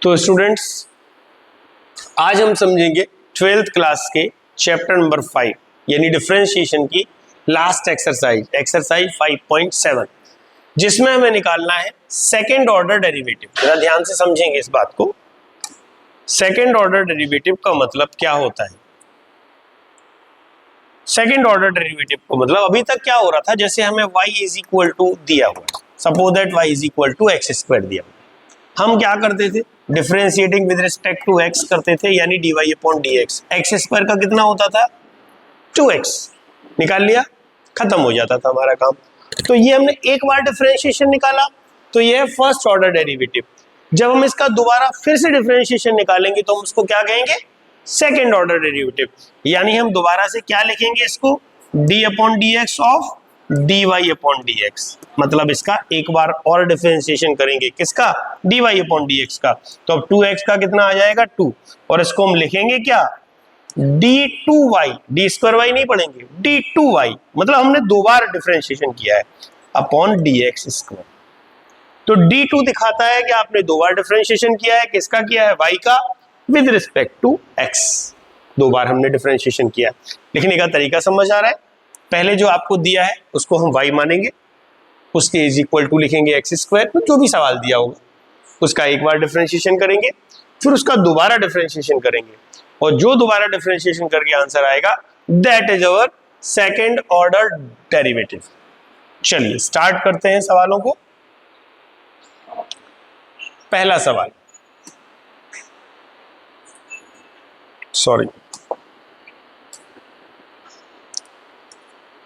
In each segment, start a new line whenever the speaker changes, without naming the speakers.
तो स्टूडेंट्स, आज हम समझेंगे 12th क्लास के चैप्टर नंबर 5 यानी डिफरेंशिएशन की लास्ट एक्सरसाइज 5.7, जिसमें हमें निकालना है सेकेंड ऑर्डर डेरिवेटिव। जरा ध्यान से समझेंगे इस बात को। सेकेंड ऑर्डर डेरिवेटिव का मतलब क्या होता है? सेकेंड ऑर्डर डेरिवेटिव को मतलब अभी तक क्या हो रहा था, जैसे हमें y इज इक्वल टू दिया हुआ, suppose that y is equal to x square दिया हुआ, हम क्या करते थे? Differentiating with respect to x करते थे, यानी dy upon dx। X square का कितना होता था? 2x। निकाल लिया, खत्म हो जाता था हमारा काम। तो ये हमने एक बार डिफरेंशिएशन निकाला, तो ये है फर्स्ट ऑर्डर डेरिवेटिव। जब हम इसका दोबारा फिर से डिफरेंशिएशन निकालेंगे तो हम उसको क्या कहेंगे? Second order derivative. यानी हम दोबारा से क्या लिखेंगे इसको? D upon d x of d y upon d x. मतलब इसका एक बार और डिफरेंशिएशन करेंगे, किसका? D y upon d x का। तो अब 2x का कितना आ जाएगा? 2, और इसको हम लिखेंगे क्या? d2y, डी स्क्वायर वाई नहीं पढ़ेंगे, d2y मतलब हमने दो बार डिफरेंशिएशन किया है अपॉन dx स्क्वायर। तो d2 दिखाता है कि आपने दो बार डिफरेंशिएशन किया है। किसका किया है? y का विद रिस्पेक्ट टू x। दो बार हमने डिफरेंशिएशन किया। लिखने का तरीका समझ आ रहा है? पहले जो आपको दिया है उसको हम y मानेंगे, उसके इज इक्वल टू लिखेंगे एक्स स्क्वायर, तो जो भी सवाल दिया होगा उसका एक बार डिफरेंशिएशन करेंगे, फिर उसका दोबारा डिफरेंशिएशन करेंगे, और जो दोबारा डिफरेंशिएशन करके आंसर आएगा that is our second order derivative. चलिए स्टार्ट करते हैं सवालों को। पहला सवाल,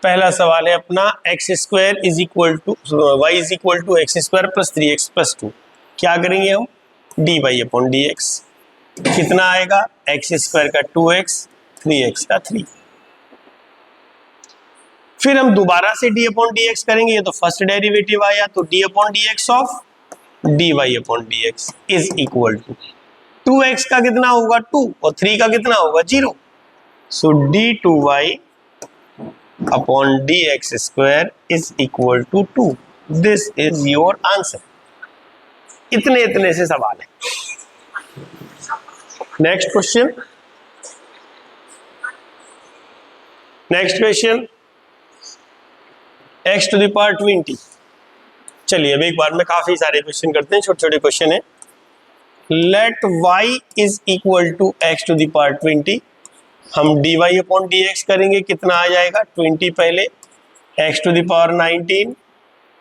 पहला सवाल है अपना x square is equal to y is equal to x square plus 3x plus 2। क्या करेंगे हम? D y upon d x. कितना आएगा? एक्स स्क्वायर का 2x, 3x का 3। फिर हम दोबारा से डी अपॉन डी एक्स करेंगे, ये तो फर्स्ट डेरिवेटिव आया, तो d upon d x of d y upon d x is equal to 2x का कितना होगा? 2, और 3 का कितना होगा? 0। So d2y upon dx square is equal to 2। This is your answer. इतने से सवाल है। Next question, x to the power 20। चलिए अब एक बार में काफी सारे क्वेश्चन करते हैं, छोटे छोटे क्वेश्चन है। Let y is equal to x to the power 20। हम dy अपॉन dx करेंगे, कितना आ जाएगा? 20 पहले, x टू द पावर 19,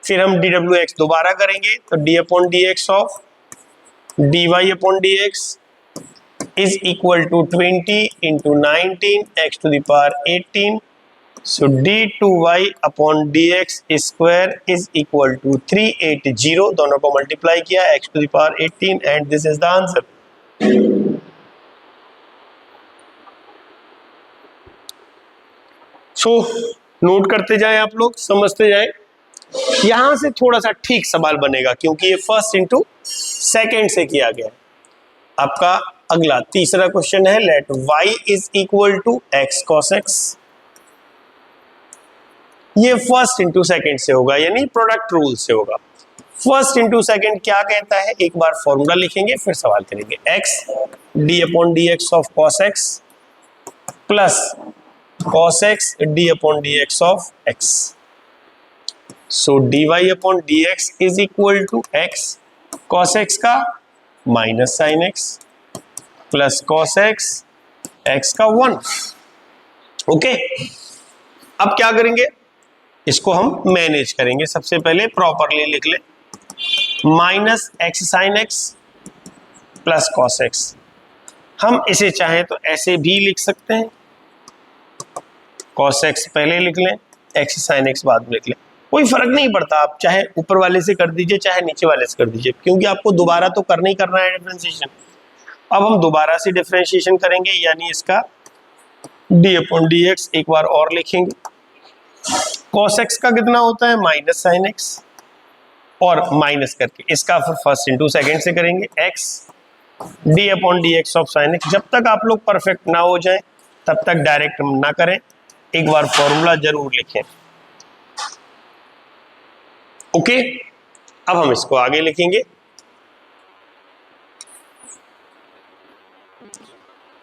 फिर हम dwx दोबारा करेंगे, तो d upon dx of dy upon dx is equal to 20 into 19 x to the power 18। So d2y upon dx square is equal to 380। दोनों को मल्टीप्लाई किया, x to the power 18, and this is the answer. So note करते जाएं आप लोग, समझते जाएं। यहां से थोड़ा सा ठीक सवाल बनेगा क्योंकि ये फर्स्ट इंटू सेकेंड से किया गया है। आपका अगला तीसरा क्वेश्चन है, let y is equal to x cos x। ये फर्स्ट इंटू सेकेंड से होगा, यानी प्रोडक्ट रूल से होगा। फर्स्ट इंटू सेकेंड क्या कहता है? एक बार फॉर्मूला लिखेंगे फिर सवाल करेंगे। x d upon d x of cos x plus cos x d upon d x of x। So dy upon dx is equal to x cos x का minus sine x plus cos x x का 1। Okay, अब क्या करेंगे? इसको हम manage करेंगे। सबसे पहले प्रॉपरली लिख ले, minus x sine x plus cos x। हम इसे चाहें तो ऐसे भी लिख सकते हैं, cos x पहले लिख लें, x sin x बाद में लिख लें, कोई फर्क नहीं पड़ता। आप चाहे ऊपर वाले से कर दीजिए, चाहे नीचे वाले से कर दीजिए, क्योंकि आपको दोबारा तो करना ही करना है डिफरेंशिएशन। अब हम दोबारा से डिफरेंशिएशन करेंगे, यानी इसका d अपॉन dx एक बार और लिखेंगे। cos x का कितना होता है? माइनस साइन x, और माइनस करके इसका फिर फर्स्ट इंटू सेकेंड से करेंगे, x d upon dx of sine x। जब तक आप लोग परफेक्ट ना हो जाए तब तक डायरेक्ट ना करें, एक बार फॉर्मूला जरूर लिखें। ओके, अब हम इसको आगे लिखेंगे।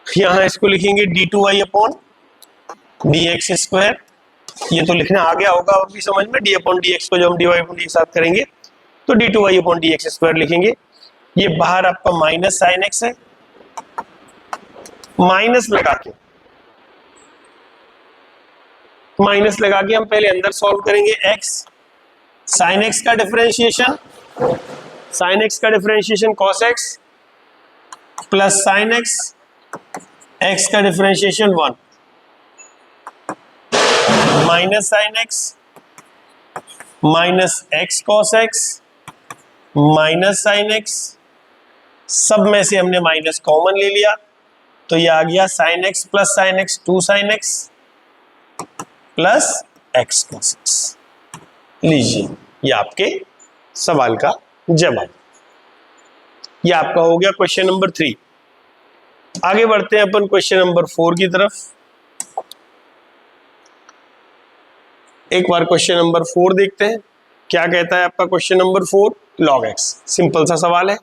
यहां इसको लिखेंगे d2y अपॉन dx स्क्वायर। ये तो लिखना आ गया होगा अभी समझ में, d अपॉन dx को जब हम dy अपॉन dx साथ करेंगे तो d2y अपॉन dx स्क्वायर लिखेंगे। ये बाहर आपका माइनस साइन एक्स है, माइनस लगा के हम पहले अंदर सॉल्व करेंगे। x साइन एक्स का differentiation, cos x plus sine x, x का differentiation 1 minus sine x minus x cos x minus sine x, सब में से हमने माइनस कॉमन ले लिया तो ये आ गया sine x plus sine x 2 sine x plus x cos x। लीजिए ये आपके सवाल का जवाब। ये आपका हो गया क्वेश्चन नंबर 3। आगे बढ़ते हैं अपन क्वेश्चन नंबर 4 की तरफ। एक बार क्वेश्चन नंबर 4 देखते हैं क्या कहता है आपका question number 4। log x, simple सा सवाल है।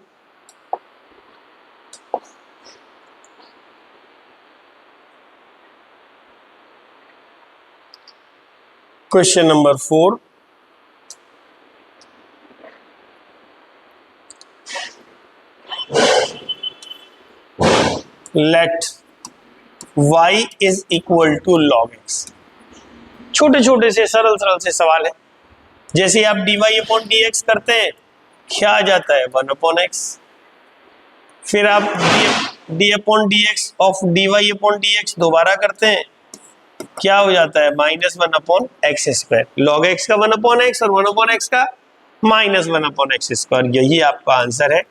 Question number 4, let y is equal to log x। छोटे छोटे से सरल से सवाल है। जैसे आप dy अपॉन dx करते हैं क्या आ जाता है 1 अपॉन x, फिर आप d upon dx of dy upon dx दोबारा करते हैं क्या हो जाता है -1 upon x square. log x का 1 अपॉन x और 1 अपॉन x का -1 अपॉन x स्क्वायर। यही आपका आंसर है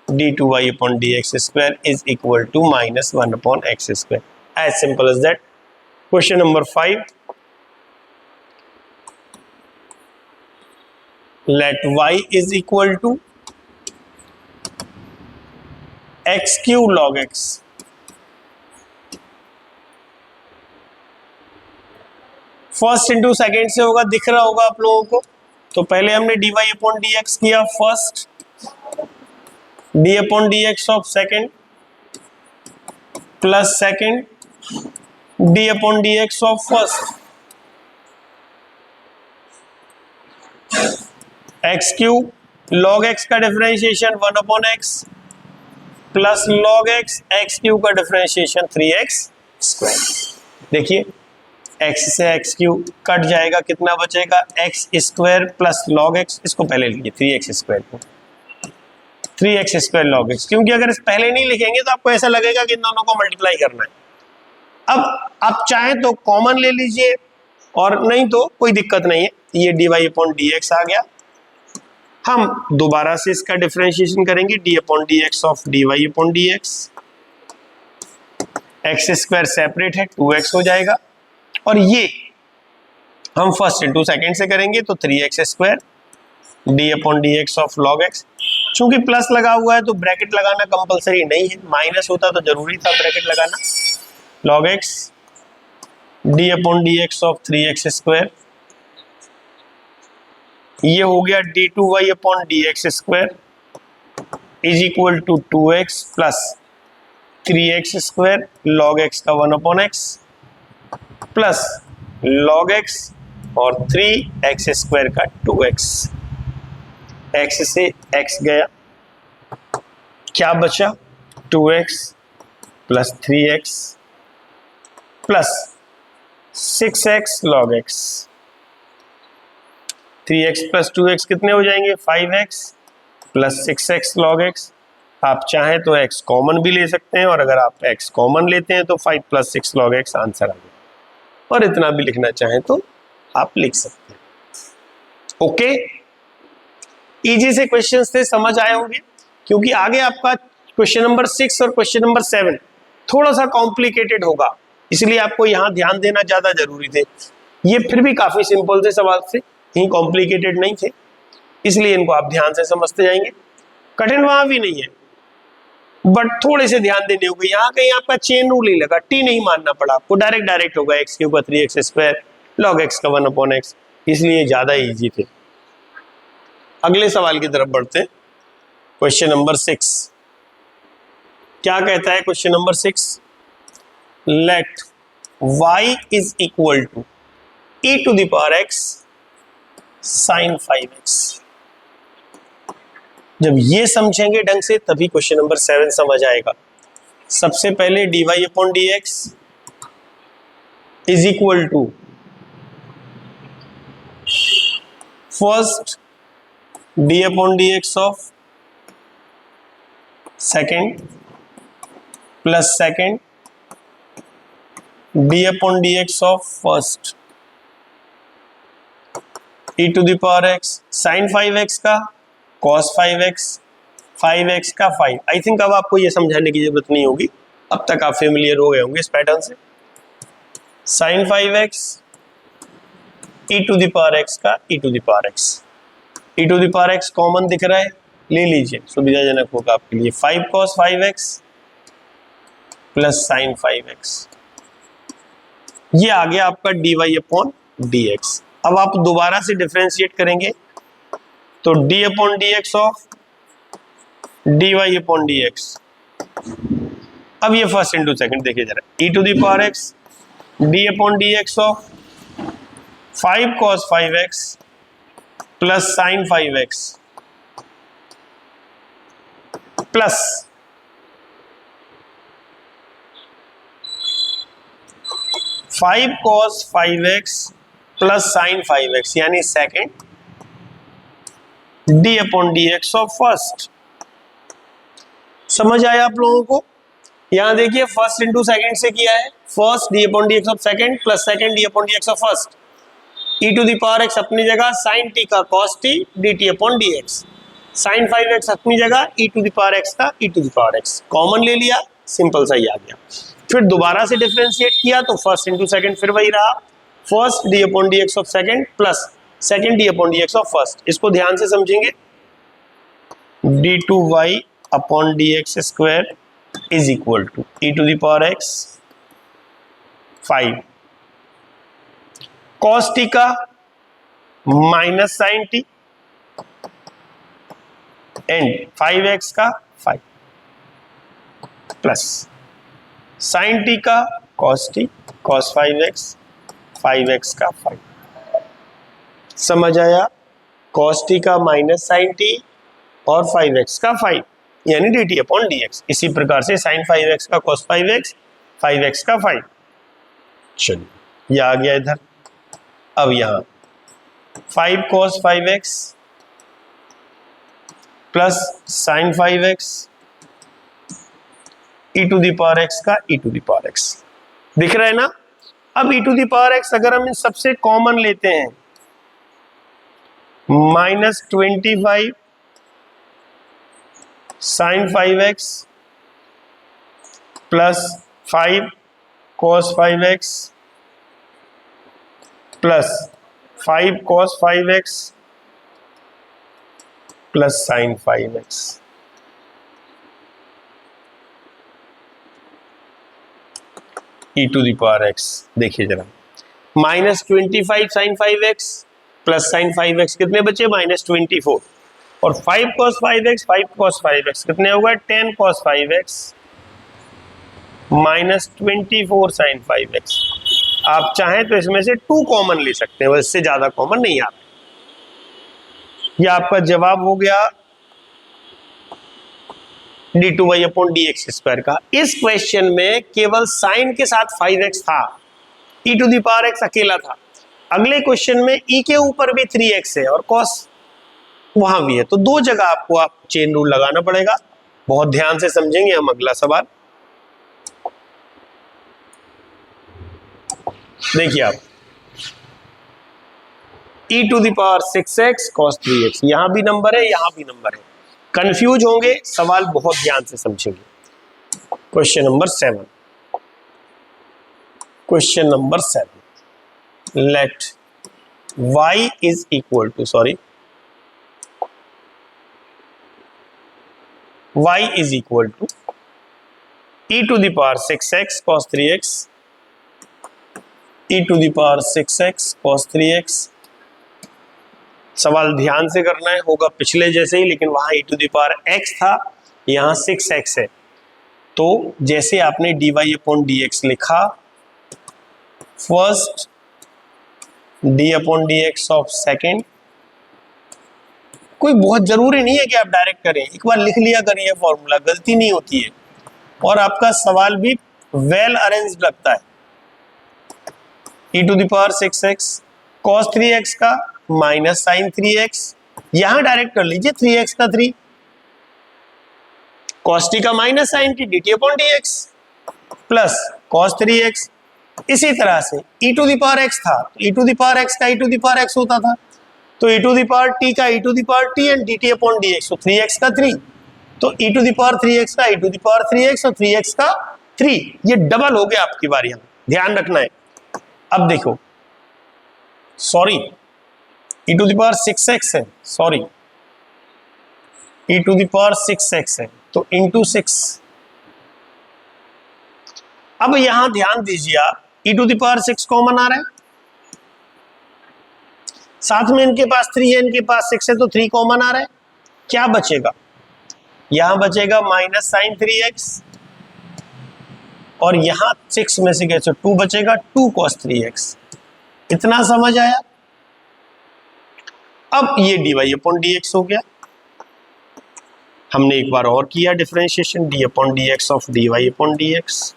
d2y upon dx square is equal to -1 upon x square. As simple as that. Question number 5, let y is equal to x cube log x। First into second से होगा, दिख रहा होगा आप लोगों को। तो पहले हमने dy अपॉन dx किया first, d upon dx of second plus second d upon dx of first, x cube log x का differentiation 1 upon x plus log x, x cube का डिफरेंशिएशन 3x स्क्वायर। देखिए x से x cube cut जाएगा, कितना बचेगा x square plus log x. इसको पहले लिखिए 3x स्क्वायर को, 3x स्क्वायर लॉग एक्स, क्योंकि अगर इस पहले नहीं लिखेंगे तो आपको ऐसा लगेगा कि इन दोनों को मल्टीप्लाई करना है। अब आप चाहें तो कॉमन ले लीजिए और नहीं तो कोई दिक्कत नहीं है। ये dy अपॉन dx आ गया। हम दोबारा से इसका डिफरेंशिएशन करेंगे d upon dx of dy upon dx। X square separate है 2x हो जाएगा और ये हम फर्स्ट इंटू सेकेंड से करेंगे तो 3x square d upon dx of log x। चूंकि प्लस लगा हुआ है तो ब्रैकेट लगाना कंपलसरी नहीं है, माइनस होता तो जरूरी था ब्रैकेट लगाना। Log x d upon dx of 3x square, ये हो गया d2y upon dx square is equal to 2x plus 3x square log x का 1 upon x plus log x और 3x स्क्वायर का 2x। x से x गया, क्या बचा 2x plus 3x plus 6x log x। 3x plus 2x कितने हो जाएंगे 5x plus 6x log x। आप चाहें तो x कॉमन भी ले सकते हैं और अगर आप x कॉमन लेते हैं तो 5 प्लस 6 log x आंसर आ गया। और इतना भी लिखना चाहें तो आप लिख सकते हैं। ओके, इजी से क्वेश्चंस थे, समझ आए होंगे। क्योंकि आगे आपका क्वेश्चन नंबर 6 और क्वेश्चन नंबर 7 थोड़ा सा कॉम्प्लिकेटेड होगा, इसलिए आपको यहाँ ध्यान देना ज्यादा जरूरी थे। ये फिर भी काफी सिंपल थे सवाल से, ही कॉम्प्लिकेटेड नहीं थे, इसलिए इनको आप ध्यान से समझते जाएंगे। कठिन वहां भी नहीं है, बट थोड़े से ध्यान देने होंगे। यहाँ कहीं आपका चेन रूल नहीं लगा, टी नहीं मानना पड़ा आपको, डायरेक्ट होगा एक्स क्यूब का 3x स्क्वायर लॉग एक्स का 1 अपॉन एक्स, इसलिए ज्यादा इजी थे। अगले सवाल की तरफ बढ़ते हैं। क्वेश्चन नंबर 6, क्या कहता है question number 6? Let y is equal to e to the power x sin 5x। जब ये समझेंगे ढंग से तभी क्वेश्चन नंबर 7 समझ आएगा। सबसे पहले dy upon dx is equal to first d upon dx of second plus second d upon dx of first e to the power x sin 5x का cos 5x 5x का 5। I think अब आपको ये समझाने की जरूरत नहीं होगी, अब तक आप फेमिलियर हो गए होंगे इस पैटर्न से। sin 5x e to the power x का e to the power x, e to the power x common दिख रहा है, ले लीजिए, सुविधाजनक होगा आपके लिए। 5 cos 5x plus sin 5x, ये आ गया आपका dy अपॉन dx। अब आप दोबारा से डिफरेंशिएट करेंगे तो d upon dx of dy upon dx। अब ये फर्स्ट इंटू सेकंड देखिए जरा, e to the power x d upon dx of 5 cos 5x plus sin 5x plus 5 cos 5x plus sin 5x यानी second d upon dx of first. समझ आया आप लोगों को? यहां देखिए फर्स्ट इंटू सेकेंड से किया है, first d upon dx of second plus second d upon dx of first, e to the power x अपनी जगह sin t का cos t dt upon dx, sin 5x अपनी जगह e to the power x का e to the power x, common ले लिया, simple सा ही आ गया। फिर दोबारा से डिफरेंशिएट किया तो फर्स्ट इंटू सेकेंड फिर वही रहा, first d upon dx of second plus second d upon dx of first. इसको ध्यान से समझेंगे, d2y upon dx square is equal to e to the power x 5 cos t का minus sin t and 5x का 5 plus sin t का cos t cos 5x 5x का 5। समझ आया? cos t का माइनस sin t और 5x का 5 यानी dt अपॉन dx। इसी प्रकार से sin 5x का cos 5x 5x का 5। चलिए ये आ गया इधर। अब यहां 5 cos 5x plus sin 5x e to the power x का e to the power x दिख रहा है ना? अब e to the power x अगर हम इन सबसे कॉमन लेते हैं, -25 sin 5x plus 5 cos 5x plus 5 cos 5x plus sin 5x। e to the power x देखिए जरा, -25 sin 5x plus sin 5x कितने बचे? -24 और 5 cos 5x 5 cos 5x कितने होगा? 10 cos 5x -24 sin 5x। आप चाहें तो इसमें से 2 कॉमन ले सकते हैं, इससे ज्यादा कॉमन नहीं आता। ये आपका जवाब हो गया d2y अपॉन dx स्क्वायर का। इस क्वेश्चन में केवल साइन के साथ 5x था, e to the power x अकेला था। अगले क्वेश्चन में e के ऊपर भी 3x है और cos वहां भी है, तो 2 जगह आपको आप चेन रूल लगाना पड़ेगा। बहुत ध्यान से समझेंगे हम अगला सवाल। देखिए आप, e to the power 6x cos 3x, यहां भी नंबर है यहां भी नंबर है, कंफ्यूज होंगे, सवाल बहुत ध्यान से समझेंगे। Question number 7, question number 7, let y is equal to y is equal to e to the power 6x cos 3x, e to the power 6x cos 3x। सवाल ध्यान से करना है, होगा पिछले जैसे ही, लेकिन वहां e to the power x था, यहाँ 6x है। तो जैसे आपने dy अपॉन dx लिखा, first d upon dx of second, कोई बहुत जरूरी नहीं है कि आप डायरेक्ट करें, एक बार लिख लिया करिए फॉर्मूला, गलती नहीं होती है और आपका सवाल भी वेल अरेंज्ड लगता है। e to the power 6x cos 3x का माइनस साइन 3x, यहां डायरेक्ट कर लीजिए 3x का 3, cos t का minus sine t dt upon dx plus cos 3x। इसी तरह से e to the power x था, e to the power x का e to the power x होता था, तो e to the power t का e to the power t and dt upon dx, तो 3x का 3, तो e to the power 3x का e to the power 3x और 3x का 3, ये डबल हो गया आपकी बारी, हम ध्यान रखना है। अब देखो, sorry e to the power 6x है, sorry e to the power 6x है, तो इंटू 6। अब यहां ध्यान दीजिए आप, e to the power 6 common आ रहा है, साथ में इनके पास 3 है, इनके पास 6 है, तो 3 कॉमन आ रहा है, क्या बचेगा, यहां बचेगा माइनस साइन 3x और यहां 6 में से कैसे 2 बचेगा, 2 cos 3x। इतना समझ आया। अब ये dy अपॉन dx हो गया, हमने एक बार और किया differentiation, d upon dx of dy upon dx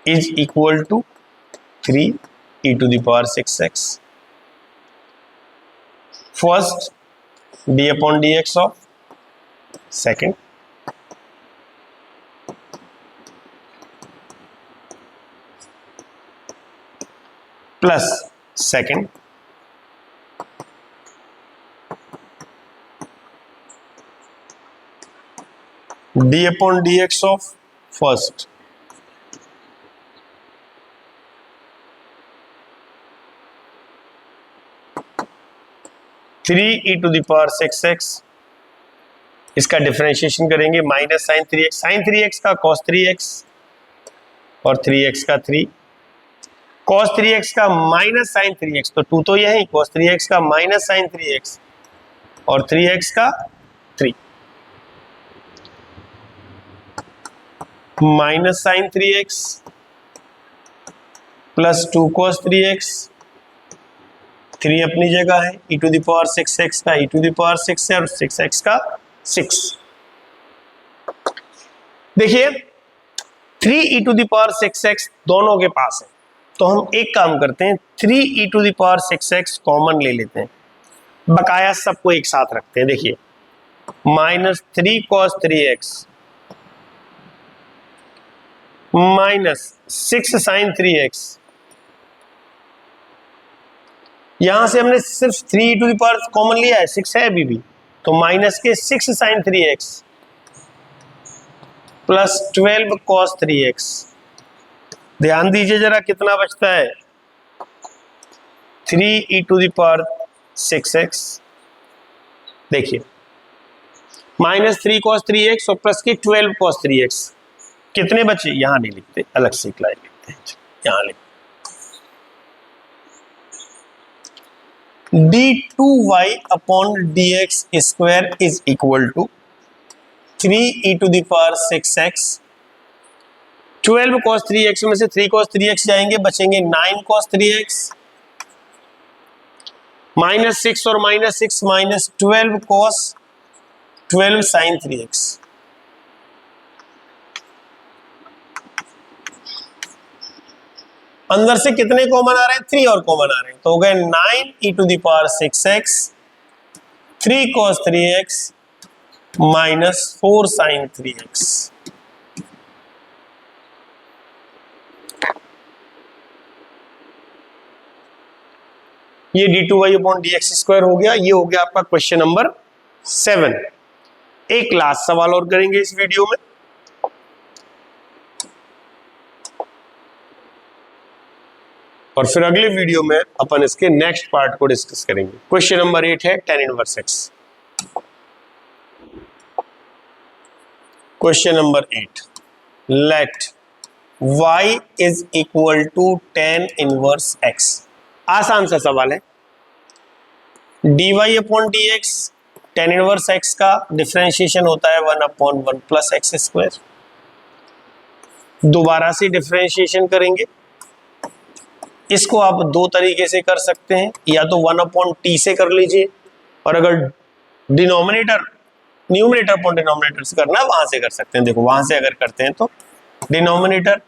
is equal to 3 e to the power 6x, first d upon dx of second plus second d upon dx of first three e to the power 6x, इसका differentiation करेंगे, minus sign 3x का cos 3x और 3x का 3, cos 3x का minus sign 3x, तो 2 तो यही, cos 3x का माइनस साइन 3x और 3x का 3, minus sign 3x plus 2 cos 3x, 3 अपनी जगह है, e to the power 6x का e टू द पावर 6 है और 6x का 6। देखिए 3 e to the power 6x दोनों के पास है, तो हम एक काम करते हैं, 3 e to the power 6x common ले लेते हैं, बकाया सबको एक साथ रखते हैं। देखिए minus 3 cos 3x minus 6 sign 3x, यहां से हमने सिर्फ 3 टू द पावर कॉमन लिया है, 6 है अभी भी, तो माइनस के 6 sign 3x plus 12 cos 3x। ध्यान दीजिए जरा कितना बचता है, 3 e to the power 6x, देखिए माइनस 3 cos 3x और प्लस के 12 cos 3x, कितने बचे, यहां नहीं लिखते, अलग से लिखते हैं, यहां लिखते d2y upon dx square is equal to 3 e to the power 6x, 12 cos 3x में से 3 cos 3x जाएंगे, बचेंगे 9 cos 3x, माइनस 6 और minus 6 minus 12 cos 12 sign 3x। अंदर से कितने कॉमन आ रहे हैं, 3 और कॉमन आ रहे हैं, तो हो गए 9 e to the power 6x, 3 cos 3x minus 4 sine 3x। ये d2y अपॉन dx स्क्वायर हो गया, ये हो गया आपका क्वेश्चन नंबर 7। एक लास्ट सवाल और करेंगे इस वीडियो में, और फिर अगले वीडियो में अपन इसके नेक्स्ट पार्ट को डिस्कस करेंगे। क्वेश्चन नंबर 8 है tan inverse x। Question number 8, let y is equal to tan inverse x। आसान सा सवाल है, dy upon dx tan inverse x का डिफरेंशिएशन होता है 1/1 प्लस एक्स स्क्वायर। दोबारा से डिफरेंशिएशन करेंगे, इसको आप दो तरीके से कर सकते हैं, या तो 1/t से कर लीजिए, और अगर डिनोमिनेटर न्यूमरेटर अपॉन डिनोमिनेटर से करना है वहां से कर सकते हैं। देखो वहां से अगर करते हैं तो denominator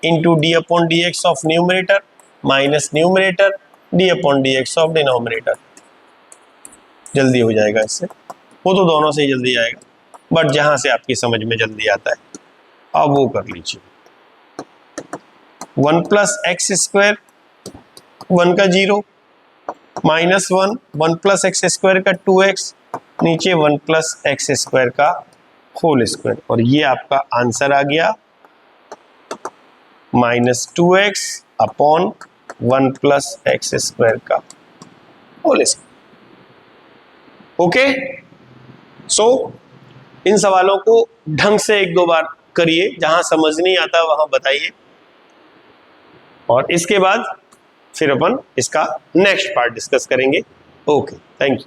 into D upon d x of numerator minus numerator D upon d x of denominator, जल्दी हो जाएगा इससे। वो तो दोनों से ही जल्दी आएगा, बट जहां से आपकी समझ में जल्दी आता है आप वो कर लीजिए। 1 प्लस एक्स स्क्वायर 1 का 0 माइनस 1 प्लस एक्स स्क्वायर का 2x, नीचे 1 प्लस एक्स स्क्वायर का होल स्क्वायर, और ये आपका आंसर आ गया -2x upon 1 plus x square का होल स्क्वायर। ओके, सो इन सवालों को ढंग से एक दो बार करिए, जहां समझ नहीं आता वहां बताइए, और इसके बाद फिर अपन इसका नेक्स्ट पार्ट डिस्कस करेंगे। Okay, thank you.